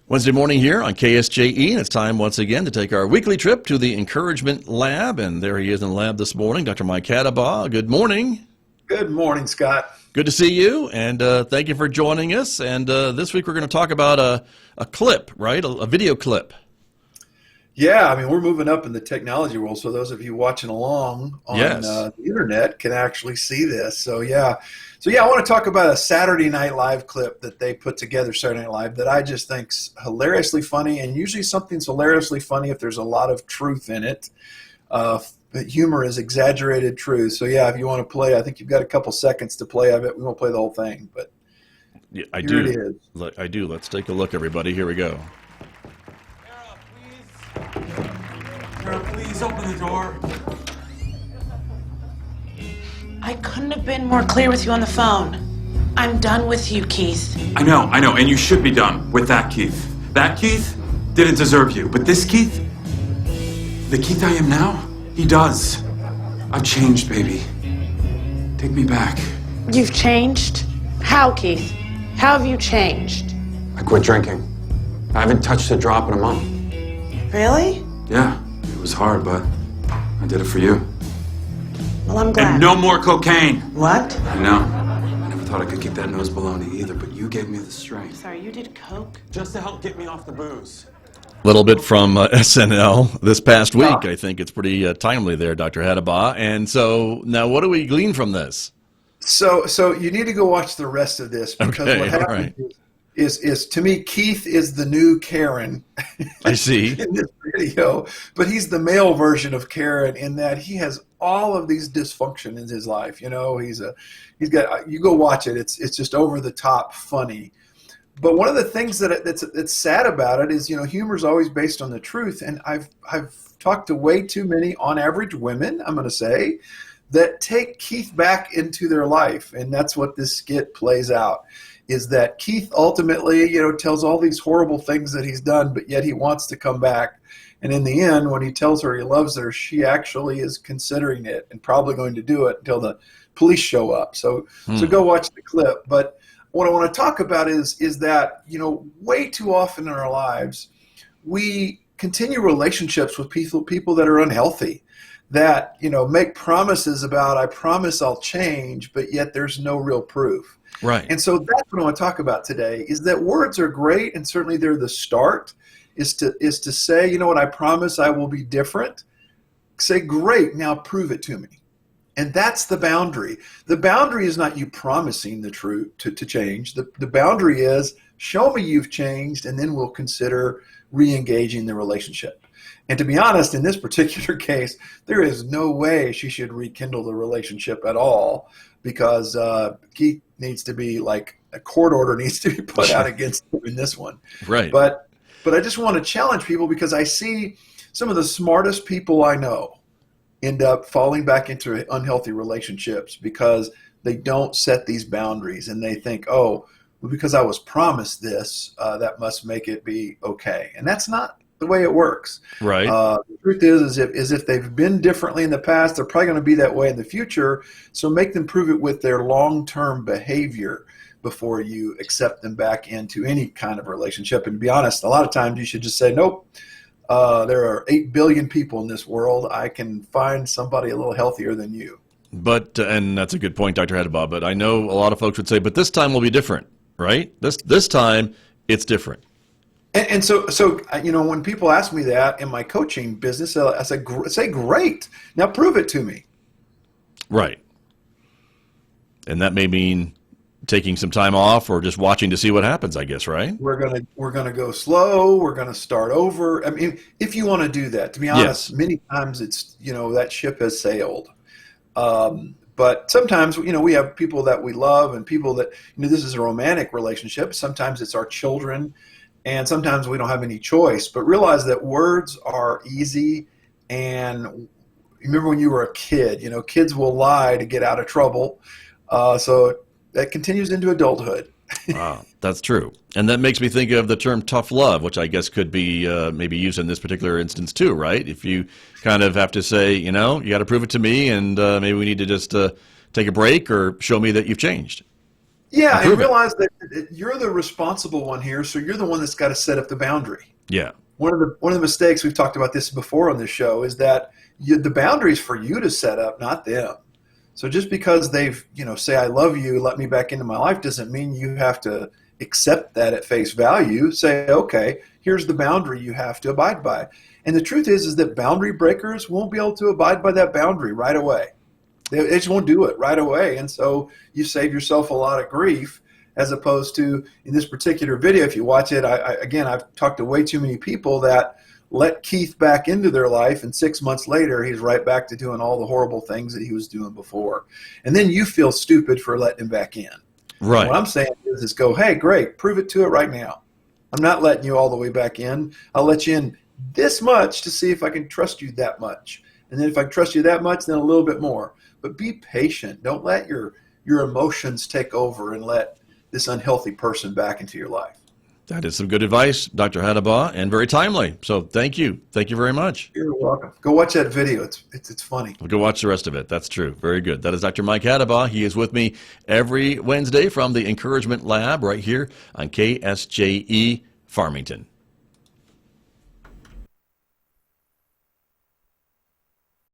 Wednesday morning here on KSJE, and it's time once again to take our weekly trip to the Encouragement Lab, and there he is in the lab this morning, Dr. Mike Hattabaugh. Good morning. Good morning, Scott. Good to see you, and thank you for joining us. And this week we're going to talk about a clip, right? A video clip. Yeah, I mean, we're moving up in the technology world, so those of you watching along on the internet can actually see this. So yeah, I want to talk about a Saturday Night Live clip that they put together, Saturday Night Live, that I just think's hilariously funny, and usually something's hilariously funny if there's a lot of truth in it. But humor is exaggerated truth. So yeah, if you want to play, I think you've got a couple seconds to play of it. We won't play the whole thing, but yeah, I here do. it is. Look, I do. Let's take a look, everybody. Here we go. Carol, please open the door. I couldn't have been more clear with you on the phone. I'm done with you, Keith. I know, and you should be done with that Keith. That Keith didn't deserve you, but this Keith, the Keith I am now, he does. I've changed, baby. Take me back. You've changed? How, Keith? How have you changed? I quit drinking. I haven't touched a drop in a month. Really? Yeah, it was hard, but I did it for you. Well, I'm glad. And no more cocaine. What? I know. I never thought I could keep that nose baloney either, but you gave me the strength. Sorry, you did coke? Just to help get me off the booze. A little bit from SNL this past week. I think it's pretty timely there, Dr. Hattabaugh. And so now what do we glean from this? So you need to go watch the rest of this because what happened is to me, Keith is the new Karen. I see. In this video, but he's the male version of Karen in that he has all of these dysfunction in his life. You know, he's got. You go watch it. It's just over the top funny. But one of the things that's sad about it is, you know, humor is always based on the truth, and I've talked to way too many on average women, I'm going to say, that take Keith back into their life, and that's what this skit plays out. Is that Keith ultimately, you know, tells all these horrible things that he's done, but yet he wants to come back. And in the end, when he tells her he loves her, she actually is considering it and probably going to do it until the police show up. So go watch the clip. But what I want to talk about is that, you know, way too often in our lives, we continue relationships with people that are unhealthy, that, you know, make promises about, I promise I'll change, but yet there's no real proof. Right. And so that's what I want to talk about today, is that words are great, and certainly they're the start, is to say, you know what, I promise I will be different. Say, great, now prove it to me. And that's the boundary. The boundary is not you promising the truth to change. The boundary is show me you've changed, and then we'll consider re-engaging the relationship. And to be honest, in this particular case, there is no way she should rekindle the relationship at all, because Keith needs to be, like, a court order needs to be put out against him in this one. Right. But I just want to challenge people, because I see some of the smartest people I know end up falling back into unhealthy relationships because they don't set these boundaries, and they think, oh, well, because I was promised this, that must make it be okay. And that's not the way it works. Right. The truth is if they've been differently in the past, they're probably going to be that way in the future. So make them prove it with their long-term behavior before you accept them back into any kind of relationship. And to be honest, a lot of times you should just say, nope, there are 8 billion people in this world. I can find somebody a little healthier than you. But and that's a good point, Dr. Hattabaugh, but I know a lot of folks would say, but this time will be different, right? This time it's different. And so you know, when people ask me that in my coaching business, I say, great, now prove it to me. Right. And that may mean taking some time off or just watching to see what happens, I guess, right? We're gonna go slow. We're gonna start over. I mean, if you want to do that, to be honest, many times it's, you know, that ship has sailed. But sometimes, you know, we have people that we love and people that, you know, this is a romantic relationship. Sometimes it's our children. And sometimes we don't have any choice, but realize that words are easy. And remember when you were a kid, you know, kids will lie to get out of trouble. So that continues into adulthood. Wow, that's true. And that makes me think of the term tough love, which I guess could be maybe used in this particular instance too, right? If you kind of have to say, you know, you got to prove it to me, and maybe we need to just take a break or show me that you've changed. Yeah, and improve it. realize that you're the responsible one here, so you're the one that's got to set up the boundary. Yeah. One of the mistakes, we've talked about this before on this show, is that the boundaries for you to set up, not them. So just because they've, say I love you, let me back into my life, doesn't mean you have to accept that at face value. Say, okay, here's the boundary you have to abide by. And the truth is that boundary breakers won't be able to abide by that boundary right away. They just won't do it right away. And so you save yourself a lot of grief, as opposed to in this particular video, if you watch it, I've talked to way too many people that let Keith back into their life, and 6 months later, he's right back to doing all the horrible things that he was doing before. And then you feel stupid for letting him back in. Right. And what I'm saying is go, hey, great, prove it to it right now. I'm not letting you all the way back in. I'll let you in this much to see if I can trust you that much. And then if I trust you that much, then a little bit more. But be patient. Don't let your emotions take over and let this unhealthy person back into your life. That is some good advice, Dr. Hattabaugh, and very timely. So thank you. Thank you very much. You're welcome. Go watch that video. It's funny. We'll go watch the rest of it. That's true. Very good. That is Dr. Mike Hattabaugh. He is with me every Wednesday from the Encouragement Lab right here on KSJE Farmington.